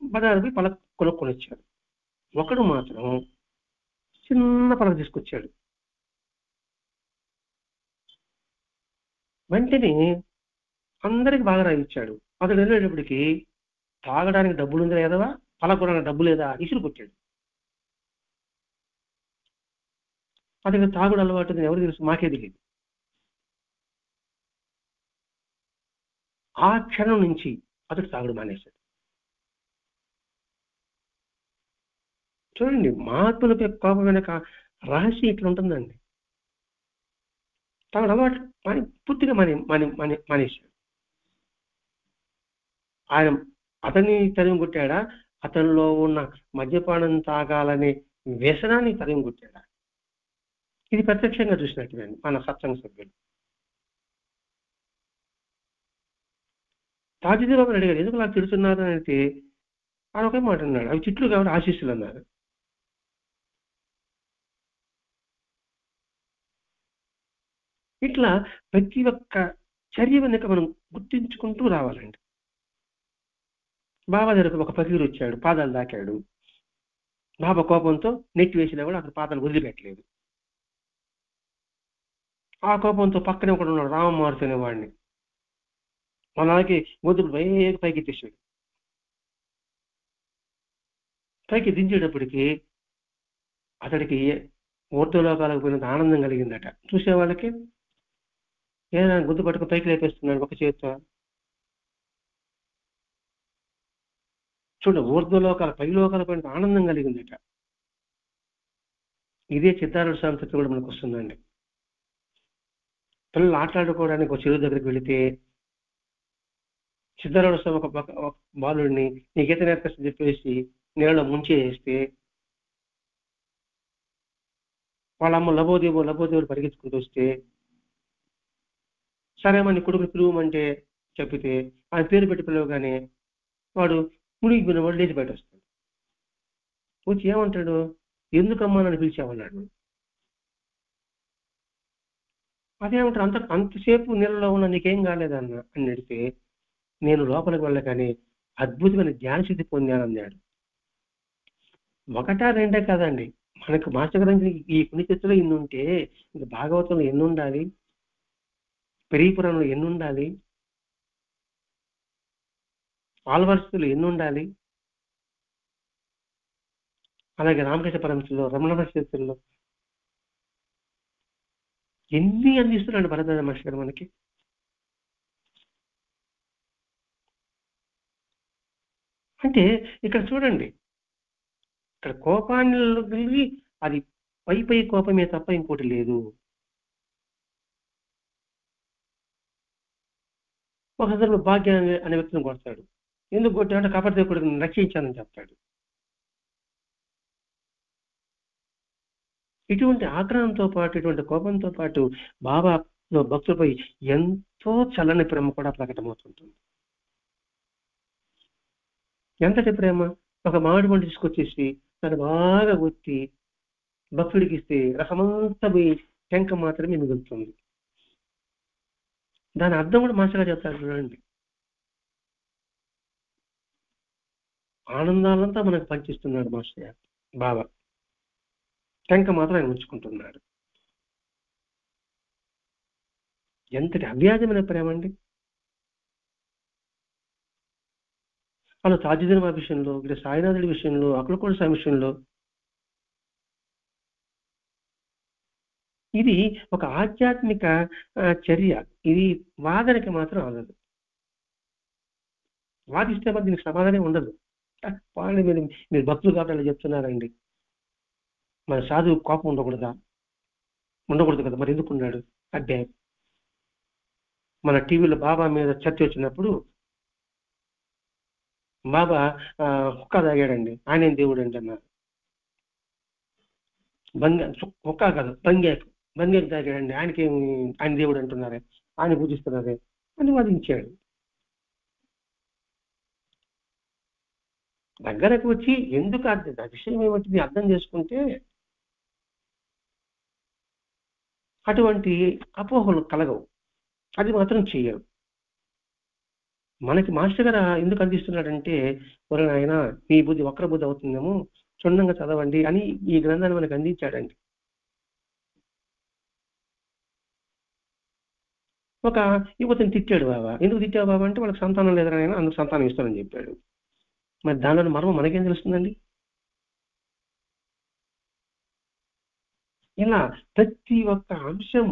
బజారుకి పలక కొనుక్కొని వచ్చాడు. ఒకడు మాత్రం చిన్న పలక తీసుకొచ్చాడు. వెంటనే అందరికి బాగా రాయించాడు. అతడు వెళ్ళేటప్పటికి తాగడానికి డబ్బులు ఉందా లేదవా, పలక కొనడానికి డబ్బు లేదా ఇసురు కొట్టాడు. అతనికి తాగుడు అలవాటు ఎవరు తెలుసు, మాకే తెలియదు. ఆ క్షణం నుంచి అతడు తాగుడు మానేశాడు. చూడండి, మహాత్ములపై కోపం వెనక రహస్యం ఇట్లా ఉంటుందండి. తాగుడు అలవాటు పూర్తిగా మానేశాడు. ఆయన అతన్ని తరిమి కొట్టాడా, అతనిలో ఉన్న మద్యపానం తాగాలనే వ్యసనాన్ని తరిమి కొట్టాడా? ఇది ప్రత్యక్షంగా చూసినట్టుగా మన సత్సంగ సభ్యులు. తాజుద్దీన్ బాబు అడిగారు, ఎందుకు అలా తిడుతున్నారు అని అంటే ఆయన ఒకే మాట అన్నాడు, అవి తిట్లు కాబట్టి ఆశీస్సులు అన్నారు. ఇట్లా ప్రతి ఒక్క చర్య వెనుక మనం గుర్తించుకుంటూ రావాలండి. బాబా దగ్గరకు ఒక ఫకీరు వచ్చాడు, పాదాలు దాకాడు. బాబా కోపంతో నెట్టి వేసినా కూడా అక్కడ పాదాలు వదిలిపెట్టలేదు. ఆ కోపంతో పక్కనే ఒకడు ఉన్నాడు, రామమారుతి అనేవాడిని. అలాగే మొదలు పైకి ఎత్తేసాడు. పైకి దించేటప్పటికి అతడికి ఊర్ధ్వలోకాలకు పోయినంత ఆనందం కలిగిందట. చూసే వాళ్ళకి ఏదైనా గుర్తు పట్టుకుని పైకి లేపేస్తున్నాడు ఒక చేతితో. చూడ, ఊర్ధ్వలోకాల పైలోకాల పోయినంత ఆనందం కలిగిందట. ఇదే చిత్తారుడు సంస్కృతి కూడా మనకు వస్తుందండి. పిల్లలు ఆటలాడుకోవడానికి ఒక చెరువు దగ్గరికి వెళితే సిద్ధారుడు స్వామి ఒక బాలుడిని నీకు ఈత నేర్పిస్తా చెప్పేసి నీళ్ళలో ముంచేస్తే వాళ్ళ అమ్మ లబోదేవుడు పరిగెత్తుకుంటూ వస్తే సరే మన కొడుకు పిలువమంటే చెప్పితే ఆయన పేరు పెట్టి పిలవగానే వాడు మునిగిపోయిన వాడు లేచి బయట వస్తాడు. వచ్చి ఏమంటాడు, ఎందుకమ్మా నన్ను పిలిచామన్నాడు. అదేమంటాడు, అంతసేపు నీళ్ళలో ఉన్న నీకేం కాలేదన్న అని అడిగితే, నేను లోపలికి వెళ్ళగానే అద్భుతమైన జ్ఞానశుద్ధి పొందానన్నాడు. ఒకటా రెండే కదండి, మనకు మాస్టర్ గారి ఈ పుణ్యచరిత్రలో ఎన్ని ఉంటే ఇంకా భాగవతంలో ఎన్ని ఉండాలి, పెరిగిపురంలో ఎన్ని ఉండాలి, ఆల్వర్స్లో ఎన్ని ఉండాలి, అలాగే రామకృష్ణ పరమశిలో, రమణ చరిత్రలో ఎన్ని అందిస్తున్నాడు భరద్వాజ మాస్టర్ గారు మనకి. అంటే ఇక్కడ చూడండి, ఇక్కడ కోపాన్ని అది పై కోపమే తప్ప ఇంకోటి లేదు. ఒక సందర్భంలో భాగ్య అనే వ్యక్తిని కొడతాడు. ఎందుకు కొట్టాడంటే కపట కొడుకుని రక్షించానని చెప్తాడు. ఇటువంటి ఆగ్రహంతో పాటు, ఇటువంటి కోపంతో పాటు బాబాలో భక్తులపై ఎంతో చల్లని ప్రేమ కూడా ప్రకటమవుతుంటుంది. ఎంతటి ప్రేమ, ఒక మామిడి పండు తీసుకొచ్చేసి దాన్ని బాగా కొట్టి భక్తుడికి ఇస్తే రసమంతా పోయి టెంక మాత్రమే మిగులుతుంది. దాని అర్థం కూడా మాస్టర్ గారు చెప్తారు చూడండి. ఆనందాలంతా మనకు పంచిస్తున్నాడు మాస్టర్ గారు బాబా, టెంక మాత్రం ఆయన ఉంచుకుంటున్నాడు. ఎంతటి అవ్యాజమైన ప్రేమ అండి. అలా తాజుద్దీన్ బాబు విషయంలో, ఇక్కడ సాయినాథుడి విషయంలో, అక్కలకోట స్వామి విషయంలో ఇది ఒక ఆధ్యాత్మిక చర్య. ఇది వాదనకి మాత్రం అవ్వదు. వాదిస్తే మరి దీనికి సమాధానం ఉండదు. వాళ్ళు మీరు భక్తులు కాబట్టి అలా చెప్తున్నారండి, మన సాధువు కోపం ఉండకూడదు కదా, మరి ఎందుకున్నాడు? అదే మన టీవీలో బాబా మీద చర్చ వచ్చినప్పుడు బాబా కుక్క తాగాడండి, ఆయనేం దేవుడు అండి అన్నారు. కుక్క కాదు, బంగేకు తాగాడండి, ఆయన దేవుడు అంటున్నారే, ఆయన పూజిస్తున్నారే అని వాదించాడు. దగ్గరకు వచ్చి ఎందుకు ఆ విషయం ఏమిటి అర్థం చేసుకుంటే అటువంటి అపోహలు కలగవు, అది మాత్రం చెయ్యరు. మనకి మాస్టర్ గారు ఎందుకు అందిస్తున్నాడంటే, ఆయన మీ బుద్ధి వక్ర బుద్ధి అవుతుందేమో, క్షుణ్ణంగా చదవండి అని ఈ గ్రంథాన్ని మనకు అందించాడండి. ఒక యువతని తిట్టాడు బాబా. ఎందుకు తిట్టావు బాబా అంటే, వాళ్ళకి సంతానం లేదని ఆయన అందుకు సంతానం ఇస్తానని చెప్పాడు. మరి దానిలో మర్మం మనకేం తెలుస్తుందండి? ఇలా ప్రతి ఒక్క అంశం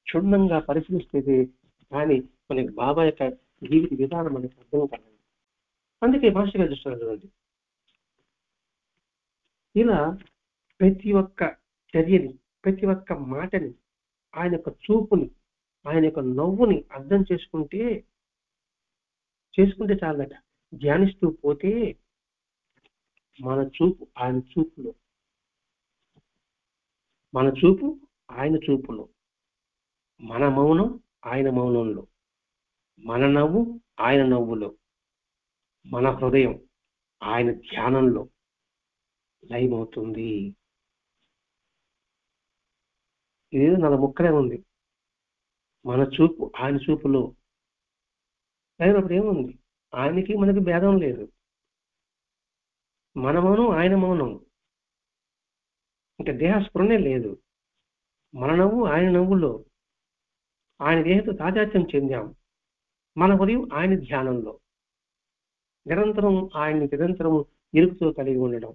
క్షుణ్ణంగా పరిశీలిస్తే కానీ మనకి బాబా యొక్క జీవిత విధానం మనకి అర్థం కాదండి. అందుకే మాస్టర్ గారు చూస్తున్నారు చూడండి, ఇలా ప్రతి ఒక్క చర్యని, ప్రతి ఒక్క మాటని, ఆయన యొక్క చూపుని, ఆయన యొక్క నవ్వుని అర్థం చేసుకుంటే చాలట. ధ్యానిస్తూ పోతే మన చూపు ఆయన చూపులో, మన చూపు ఆయన చూపులో, మన మౌనం ఆయన మౌనంలో, మన నవ్వు ఆయన నవ్వులో, మన హృదయం ఆయన ధ్యానంలో లయమవుతుంది. ఇదేదో 4 ముక్కలే ఉంది. మన చూపు ఆయన చూపులో అయినప్పుడు ఏముంది, ఆయనకి మనకి భేదం లేదు. మన మౌనం ఆయన మౌనం, ఇంకా దేహ స్పృహనే లేదు. మన నవ్వు ఆయన నవ్వులో, ఆయన దేహంతో తాదాత్మ్యం చెందాం. మన హృదయం ఆయన ధ్యానంలో, నిరంతరం ఎరుకుతో కలిగి ఉండడం.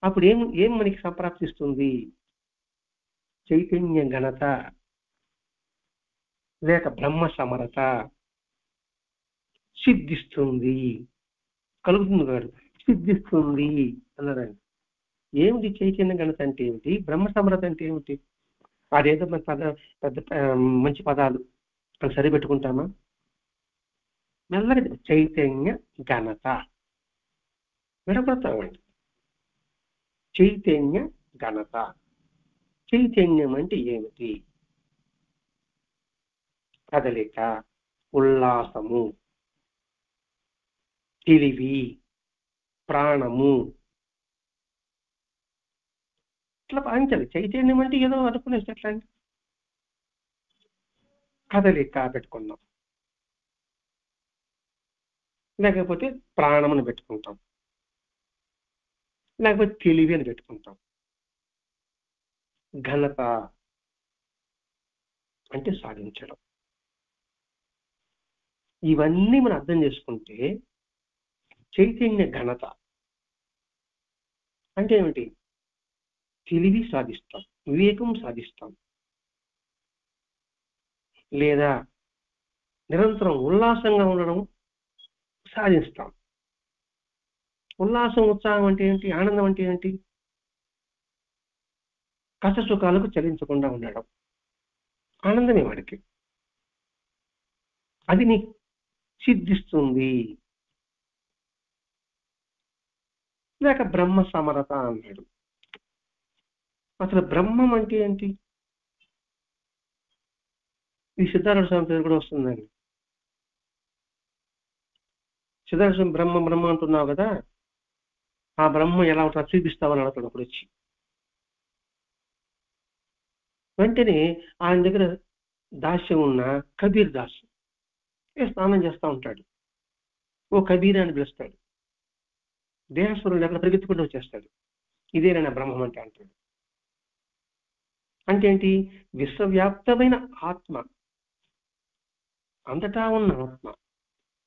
అప్పుడు ఏం మనకి సంప్రాప్తిస్తుంది? చైతన్య ఘనత లేక బ్రహ్మ సమరత సిద్ధిస్తుంది, కలుగుతుంది కాదు, సిద్ధిస్తుంది అన్నారండి. ఏమిటి చైతన్య ఘనత అంటే ఏమిటి? బ్రహ్మ సమరత అంటే ఏమిటి? అదేదో పెద్ద మంచి పదాలు అని సరిపెట్టుకుంటామా? మెల్లగా చైతన్య ఘనత విడగొడతామండి. చైతన్య ఘనత, చైతన్యం అంటే ఏమిటి? కదలిక, ఉల్లాసము, తెలివి, ప్రాణము, ఇట్లా భావించాలి. చైతన్యం అంటే ఏదో అనుకునేసి ఎట్లా అండి, కదలిక పెట్టుకున్నాం, లేకపోతే ప్రాణమును పెట్టుకుంటాం, లేకపోతే తెలివి అని పెట్టుకుంటాం. ఘనత అంటే సాధించడం. ఇవన్నీ మనం అర్థం చేసుకుంటే చైతన్య ఘనత అంటే ఏమిటి? తెలివి సాధిస్తాం, వివేకం సాధిస్తాం, లేదా నిరంతరం ఉల్లాసంగా ఉండడం సాధిస్తాం. ఉల్లాసం, ఉత్సాహం అంటే ఏంటి? ఆనందం అంటే ఏంటి? కష్ట సుఖాలకు చలించకుండా ఉండడం ఆనందమే వాడికి. అది నీకు సిద్ధిస్తుంది. లేక బ్రహ్మ సమరత అన్నాడు. అసలు బ్రహ్మం అంటే ఏంటి? ఈ సిద్ధార్థ స్వామి పేరు కూడా వస్తుందండి. సిద్ధార్థ స్వామి బ్రహ్మ బ్రహ్మ అంటున్నావు కదా, ఆ బ్రహ్మ ఎలా ఉంటుందో చూపిస్తావని అడుగుతాడు అప్పుడు వచ్చి. వెంటనే ఆయన దగ్గర దాస్యం ఉన్న కబీర్ దాస్ స్నానం చేస్తూ ఉంటాడు. ఓ కబీర్ అని పిలుస్తాడు. దేహస్వరుడు ఎక్కడ పరిగెత్తుకుంటూ వచ్చేస్తాడు. ఇదేనా బ్రహ్మం అంటే అంటాడు. అంటే ఏంటి? విశ్వవ్యాప్తమైన ఆత్మ, అంతటా ఉన్న ఆత్మ.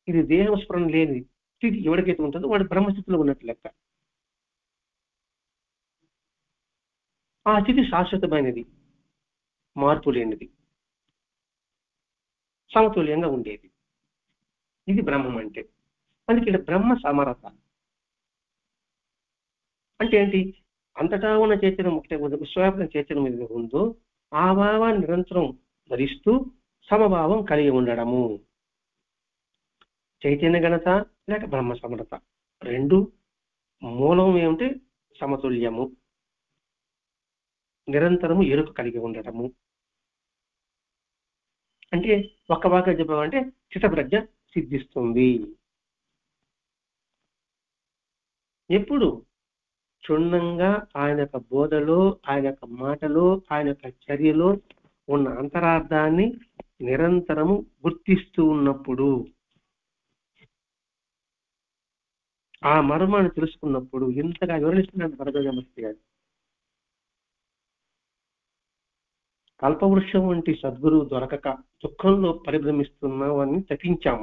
ఇది దేహస్ఫురణ లేని స్థితి ఎవరికైతే ఉంటుందో వాడు బ్రహ్మస్థితిలో ఉన్నట్టు లెక్క. ఆ స్థితి శాశ్వతమైనది, మార్పు లేనిది, సమతుల్యంగా ఉండేది. ఇది బ్రహ్మం అంటే. అందుకే ఇక్కడ బ్రహ్మ సమరత అంటే ఏంటి? అంతటా ఉన్న చైతన్యం ఒకటే విశ్వవ్యాప్తం చైతన్యం ఏది ఉందో ఆ భావాన్ని నిరంతరం ధరిస్తూ సమభావం కలిగి ఉండడము. చైతన్య ఘనత లేక బ్రహ్మ సమరత రెండు మూలం ఏమిటి? సమతుల్యము, నిరంతరము ఎరుక కలిగి ఉండటము. అంటే ఒక్క వాక్యం చెప్పామంటే చిత్తప్రజ్ఞ సిద్ధిస్తుంది. ఎప్పుడు? క్షుణ్ణంగా ఆయన యొక్క బోధలో, ఆయన యొక్క మాటలో, ఆయన యొక్క చర్యలో ఉన్న అంతరార్థాన్ని నిరంతరము గుర్తిస్తూ ఉన్నప్పుడు, ఆ మర్మాన్ని తెలుసుకున్నప్పుడు. ఇంతగా వివరిస్తున్నాడు భరద్వాజమూర్తి గారు. కల్పవృక్షం వంటి సద్గురువు దొరకక దుఃఖంలో పరిభ్రమిస్తున్నామని తప్పించాం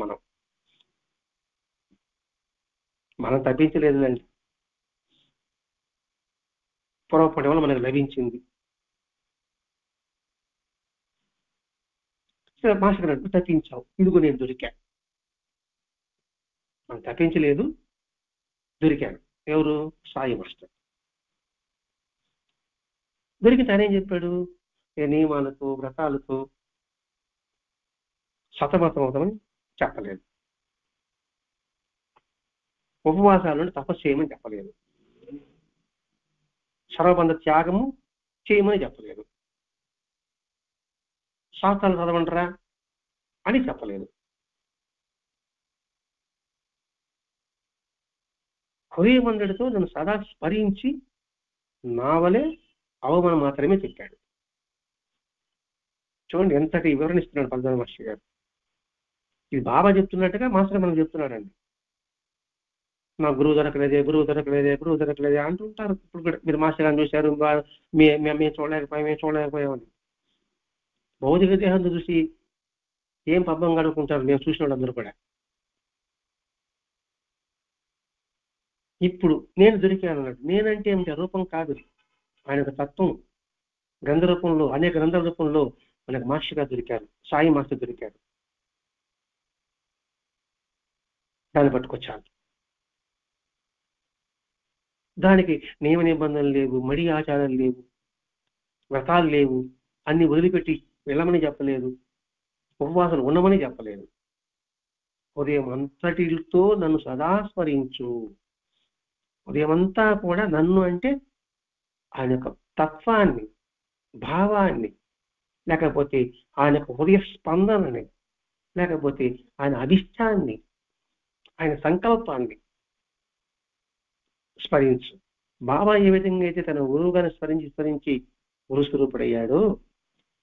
మనం తప్పించలేదండి. పొరపాటు వల్ల మనకు లభించింది. మాస్టర్ గారు తప్పించావు, ఇదిగో నేను దొరికా. మనం తప్పించలేదు, దొరికాను. ఎవరు? సాయి మాస్టర్. దొరికి తానేం చెప్పాడు? నియమాలతో వ్రతాలతో సతమతం అవుతామని చెప్పలేదు, ఉపవాసాలను తపస్సు చేయమని చెప్పలేదు, సర్వబంధ త్యాగము చేయమని చెప్పలేదు, శాస్త్రాలు చదవండిరా అని చెప్పలేదు. హృదయమందుడితో నన్ను సదా స్మరించి నా వలె అవమానం మాత్రమే చెప్పాడు. చూడండి ఎంతటి వివరణ ఇస్తున్నాడు భరద్వాజ మహర్షి గారు. ఇది బాబా చెప్తున్నట్టుగా మాస్టర్ మనం చెప్తున్నాడండి. నా గురువు దొరకలేదే, గురువు దొరకలేదే, గురువు దొరకలేదే అంటుంటారు. ఇప్పుడు కూడా మీరు మాస్టర్ గారిని చూశారు, మేము చూడలేకపోయామని. భౌతిక దేహాన్ని చూసి ఏం పబ్బం గడుపుకుంటారు మేము చూసిన వాళ్ళందరూ కూడా. ఇప్పుడు నేను దొరికాను అన్నాడు. నేనంటే ఏమిటి? రూపం కాదు, ఆయన యొక్క తత్వం గ్రంథ రూపంలో, అనేక గ్రంథాల రూపంలో మనకు మాస్టర్ గారు దొరికారు, సాయి మాస్టర్ దొరికారు. దాన్ని పట్టుకొచ్చాను. దానికి నియమ నిబంధనలు లేవు, మడి ఆచారాలు లేవు, వ్రతాలు లేవు, అన్ని వదిలిపెట్టి వెళ్ళమని చెప్పలేదు, ఉపవాసాలు ఉండమని చెప్పలేదు. ఉదయం అంతటితో నన్ను సదా స్మరించు. ఉదయమంతా కూడా నన్ను అంటే ఆయన యొక్క తత్వాన్ని, భావాన్ని, లేకపోతే ఆయన యొక్క హృదయ స్పందనని, లేకపోతే ఆయన అధిష్టాన్ని, ఆయన సంకల్పాన్ని స్మరించు. బాబా ఏ విధంగా అయితే తన గురువుగారిని స్మరించి గురు స్వరూపుడయ్యాడో,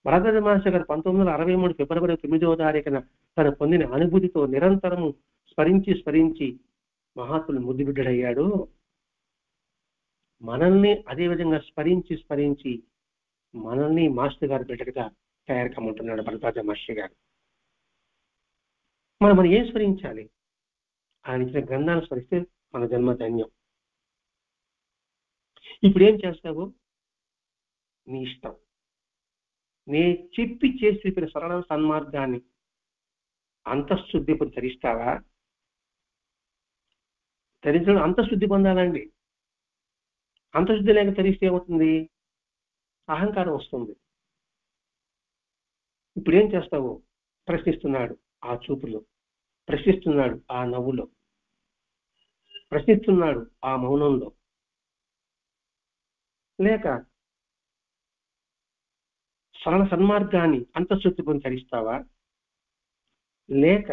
భరద్వాజ మాస్టర్ గారు 1963 ఫిబ్రవరి 9వ తారీఖున తను పొందిన అనుభూతితో నిరంతరము స్మరించి మహాత్ములు ముద్దుబిడ్డడయ్యాడు. మనల్ని అదే విధంగా స్మరించి మనల్ని మాస్టర్ గారి బిడ్డగా తయారు కమ్మంటున్నాడు భరద్వాజ మాస్టర్ గారు. మనం ఏం స్మరించాలి? ఆయన ఇచ్చిన గ్రంథాన్ని స్మరిస్తే మన జన్మ ధన్యం. ఇప్పుడు ఏం చేస్తావు? నీ ఇష్టం. నే చెప్పి చేసి చూపిన సరళ సన్మార్గాన్ని అంతఃశుద్ధి ధరిస్తావా? ధరించడం అంతఃశుద్ధి పొందాలండి. అంతఃశుద్ధి లేక ధరిస్తే ఏమవుతుంది? అహంకారం వస్తుంది. ఇప్పుడు ఏం చేస్తావు? ప్రశ్నిస్తున్నాడు ఆ చూపులో, ప్రశ్నిస్తున్నాడు ఆ నవ్వులో, ప్రశ్నిస్తున్నాడు ఆ మౌనంలో. లేక సరళ సన్మార్గాన్ని అంతఃశుద్ధి పొంది ధరిస్తావా? లేక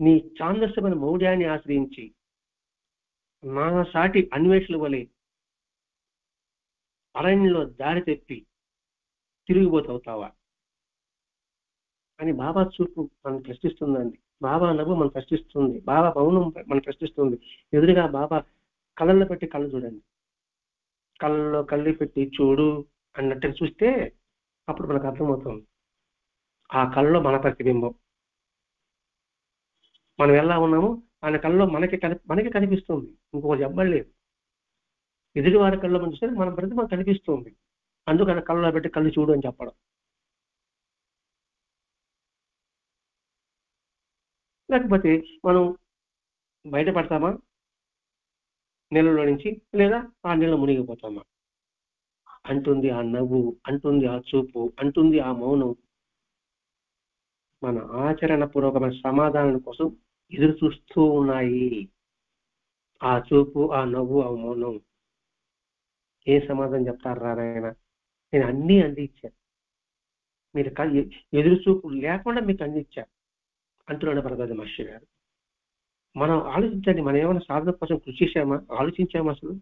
నీ ఛాందస్యమైన మౌఢ్యాన్ని ఆశ్రయించి నా సాటి అన్వేషుల వలె అరణ్యంలో దారి తెప్పి తిరిగిపోతవుతావా అని బాబా చూపు మనం ప్రశ్నిస్తుందండి. బాబా నవ్వు మనం ప్రశ్నిస్తుంది. బాబా మౌనం మనం ప్రశ్నిస్తుంది. ఎదురుగా బాబా కళ్ళల్లో పెట్టి కళ్ళు చూడండి. కళ్ళల్లో కళ్ళు పెట్టి చూడు అన్నట్టుగా చూస్తే అప్పుడు మనకు అర్థమవుతుంది. ఆ కళ్ళలో మన ప్రతిబింబం. మనం ఎలా ఉన్నామో ఆయన కళ్ళలో మనకి కనిపిస్తుంది. ఇంకొకటి చెప్పలేదు. ఎదుటి వారి కళ్ళలో మనం చూస్తే మన ప్రతిబింబం కనిపిస్తుంది. అందుకని కళ్ళలో పెట్టి కళ్ళు చూడు అని చెప్పడం. లేకపోతే మనం బయటపడతామా నీళ్ళలో నుంచి, లేదా ఆ నీళ్ళు మునిగిపోతామా? అంటుంది ఆ నవ్వు, అంటుంది ఆ చూపు, అంటుంది ఆ మౌనం. మన ఆచరణ పూర్వకమైన సమాధానం కోసం ఎదురు చూస్తూ ఉన్నాయి. ఆ చూపు, ఆ నవ్వు, ఆ మౌనం. ఏ సమాధానం చెప్తారు రానాయన? నేను అన్నీ అందించాను, మీరు ఎదురు చూపు లేకుండా మీకు అందించాను అంటున్నాడు భరద్వాజ మహర్షి గారు. మనం ఆలోచించండి, మనం ఏమైనా సాధన కోసం కృషి చేశామా? ఆలోచించామా? అసలు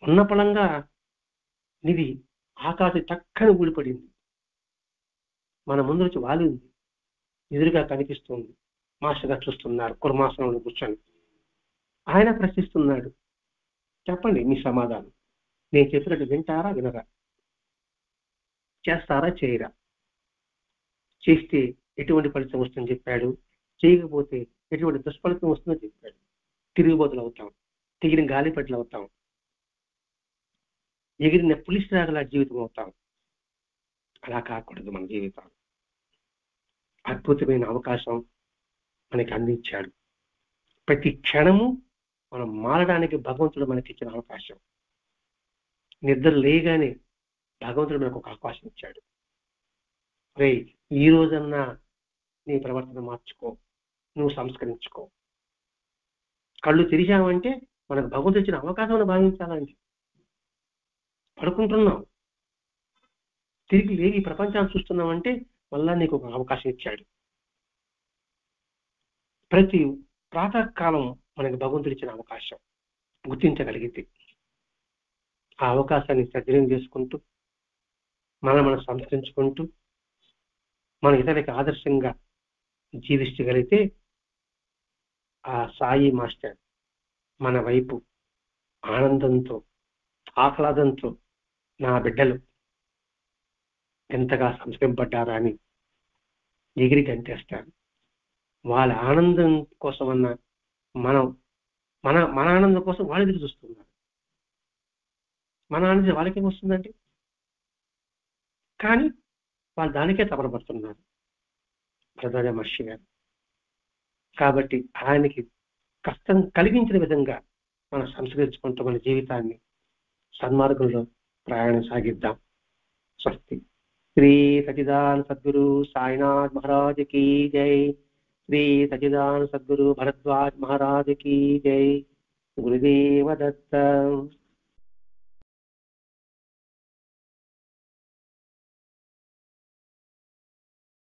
ఉన్న పళంగా నిధి ఆకాశం చక్కని ఊడిపడింది, మన ముందు వచ్చి వాలింది, ఎదురుగా కనిపిస్తుంది. మాస్టర్ గారు చూస్తున్నారు కుర్మాసనంలో కూర్చొని. ఆయన ప్రశ్నిస్తున్నాడు. చెప్పండి మీ సమాధానం. నేను చెప్పినట్టు వింటారా వినరా? చేస్తారా చేయరా? చేస్తే ఎటువంటి ఫలితం వస్తుందని చెప్పాడు, చేయకపోతే ఎటువంటి దుష్ఫలితం వస్తుందో చెప్పాడు. తిరిగిబోతులు అవుతాం, తెగిన గాలిపట్లు అవుతాం, ఎగిరిన పులిసిరాగల జీవితం అవుతాం. అలా కాకూడదు మన జీవితం. అద్భుతమైన అవకాశం మనకి అందించాడు. ప్రతి క్షణము మనం మారడానికి భగవంతుడు మనకి ఇచ్చిన అవకాశం. నిద్ర లేగానే భగవంతుడు మనకు ఒక అవకాశం ఇచ్చాడు. రే, ఈ రోజన్నా నీ ప్రవర్తన మార్చుకో, నువ్వు సంస్కరించుకో. కళ్ళు తెరిచామంటే మనకు భగవంతుడు ఇచ్చిన అవకాశం భావించాలండి. పడుకుంటున్నాం, తిరిగి లేవి ప్రపంచాన్ని చూస్తున్నామంటే మళ్ళా నీకు ఒక అవకాశం ఇచ్చాడు. ప్రతి ప్రాతకాలం మనకి భగవంతుడు ఇచ్చిన అవకాశం గుర్తించగలిగితే ఆ అవకాశాన్ని సద్వినియోగం చేసుకుంటూ మనం సంస్కరించుకుంటూ మన ఇతరులకి ఆదర్శంగా జీవించగలిగితే ఆ సాయి మాస్టర్ మన వైపు ఆనందంతో ఆహ్లాదంతో నా బిడ్డలు ఎంతగా సంస్కరింపడ్డారా అని ఎగిరి గంటేస్తారు. వాళ్ళ ఆనందం కోసమన్న మనం మన ఆనందం కోసం వాళ్ళు ఎదురు చూస్తున్నారు. మన ఆనందం వాళ్ళకేం వస్తుందండి? కానీ వాళ్ళు దానికే తపనపడుతున్నారు భరద్వాజ మహర్షి గారు. కాబట్టి ఆయనకి కష్టం కలిగించిన విధంగా మనం సంస్కరించుకుంటూ మన జీవితాన్ని సన్మార్గంలో ప్రయాణం సాగిద్దాం. స్వస్తి. శ్రీ సచిదానంద సద్గురు సాయినాథ్ మహారాజ్ की जय. श्री सच्चिदानंद सद्गुरु भरद्वाज महाराज की जय. गुरुदेव दत्त.